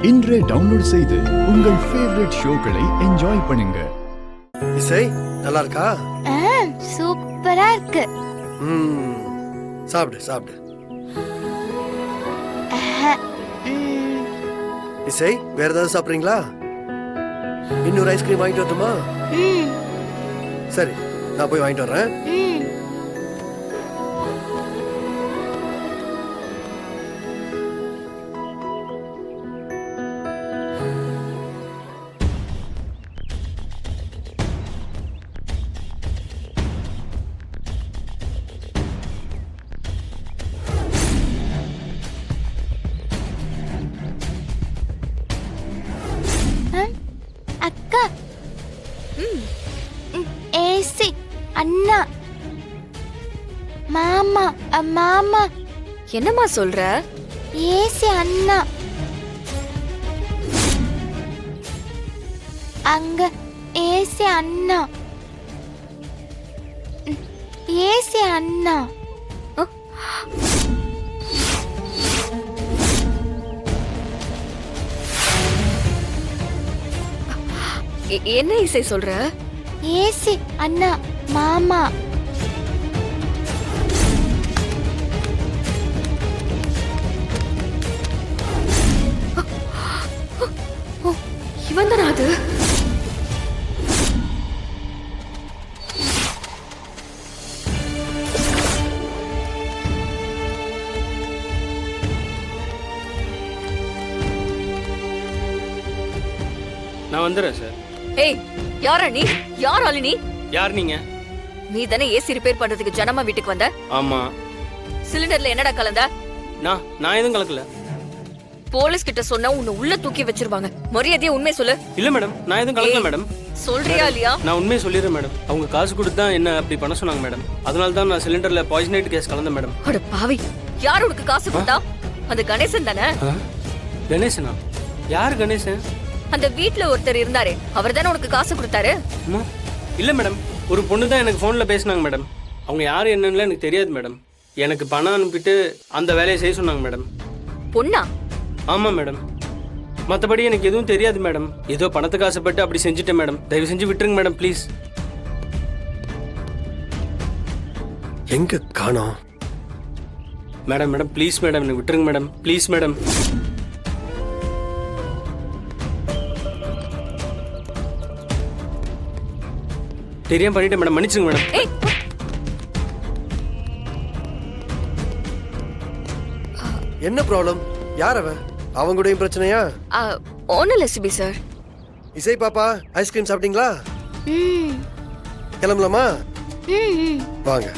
இன்றே டவுன்லோட் செய்து உங்கள் ஃபேவரட் ஷோக்களை என்ஜாய் பண்ணுங்க. இசை நல்லா இருக்கா? சூப்பரா இருக்கு. சாப்பிடு சாப்பிடு. இசை வேற ஏதாவது சாப்பிடுறீங்களா? இன்னொரு ஐஸ்கிரீம் வாங்கிட்டு வரட்டுமா? சரி, நான் போய் வாங்கிட்டு வர்றேன். அக்கா, ஏசி அண்ணா, மாமா மாமா. என்னம்மா சொல்ற? ஏசி அண்ணா அங்க, ஏசி அண்ணா, ஏசி அண்ணா. என்ன இசை சொல்ற? ஏசி அண்ணா மாமா. இவன் தானா அது? நான் வந்துடுறேன் சார். ஏய், யாரா நீ? யார் ஆளு நீ? யார் நீங்க? நீ தானே ஏசி ரிப்பேர் பண்றதுக்கு ஜனமா வீட்டுக்கு வந்த? ஆமா. சிலிண்டர்ல என்னடா கலந்த? நான் எதுவும் கலக்கல. போலீஸ் கிட்ட சொன்னா உன்னை உள்ள தூக்கி வச்சிருவாங்க. மரியாதையா உண்மை சொல்லு. இல்ல மேடம், நான் எதுவும் கலக்கல மேடம். சொல்றியா இல்லையா? நான் உண்மையை சொல்லிடுறேன் மேடம். அவங்க காசு கொடுத்து தான் என்ன அப்படி பண்ண சொன்னாங்க மேடம். அதனால தான் நான் சிலிண்டர்ல பாய்சனேட் கேஸ் கலந்தேன் மேடம். அட பாவி, யார் உனக்கு காசு கொடுத்தா? அந்த கணேசன் தானே? கணேசனா? யார் கணேசன்? அந்த வீட்ல ஒருத்தர் இருந்தாரே, அவர் தானே உனக்கு காசு கொடுத்தாரு? இல்ல மேடம், ஒரு பொண்ணு தான் எனக்கு போன்ல பேசினாங்க மேடம். அவங்க யாரு என்னன்னு எனக்கு தெரியாது மேடம். எனக்கு பணம் அனுப்பிட்டு அந்த வேலையை செய்ய சொன்னாங்க மேடம். பொண்ணா? ஆமா மேடம். மற்றபடி எனக்கு எதுவும் தெரியாது மேடம். ஏதோ பணத்துக்கு ஆசைப்பட்டு அப்படி செஞ்சுட்டேன் மேடம். தயவு செஞ்சு விட்டுருங்க மேடம் ப்ளீஸ். எங்க காணோம்? மேடம் மேடம் ப்ளீஸ் மேடம், எனக்கு விட்டுருங்க மேடம் ப்ளீஸ் மேடம். தெரியாம பண்ணிட்டேன் மேடம், மன்னிச்சுங்க மேடம். என்ன ப்ராப்ளம்? யார் அவன்? அவங்க கூடயும் பிரச்சனையா? ஒன்னும் இல்ல சிபி சார். இசை பாப்பா, ஐஸ்கிரீம் சாப்பிட்டீங்களா? கிளம்பலாமா? வாங்க.